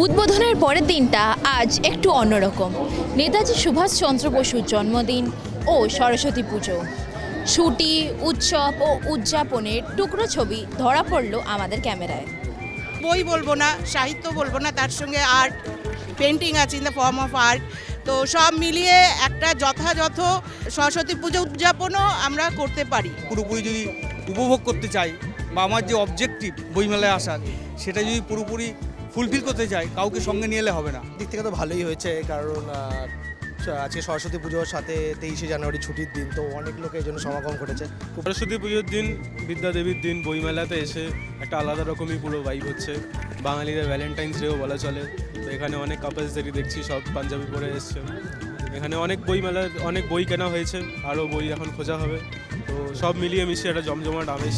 উদ্বোধনের পরের দিনটা আজ একটু অন্যরকম। নেতাজি সুভাষচন্দ্র বসুর জন্মদিন ও সরস্বতী পুজো, ছুটি, উৎসব ও উদযাপনের টুকরো ছবি ধরা পড়ল আমাদের ক্যামেরায়। বই বলবো না, সাহিত্য বলবো না, তার সঙ্গে আর্ট, পেন্টিং আছে in the form of art. তো সব মিলিয়ে একটা যথাযথ সরস্বতী পুজো উদযাপনও আমরা করতে পারি। পুরোপুরি যদি উপভোগ করতে চাই বা আমার যে অবজেক্টিভ বইমেলায় আসার, সেটা যদি পুরোপুরি ফুলফিল করতে চাই, কাউকে সঙ্গে নিয়ে এলে হবে না। দিক থেকে তো ভালোই হয়েছে, কারণ আজকে সরস্বতী পুজোর সাথে 23শে জানুয়ারি ছুটির দিন, তো অনেক লোক এই জন্য সমাগম ঘটেছে। সরস্বতী পুজোর দিন, বিদ্যাদেবীর দিন, বইমেলাতে এসে একটা আলাদা রকমই পুরো ভাইব হচ্ছে। বাঙালিদের ভ্যালেন্টাইন্স ডেও বলা চলে। তো এখানে অনেক কাপলসদেরই দেখছি সব পাঞ্জাবি পরে এসছে। এখানে অনেক বইমেলার অনেক বই কেনা হয়েছে, আরও বই এখন খোঁজা হবে। তো সব মিলিয়ে মিশিয়ে একটা জমজমাট আমেজ।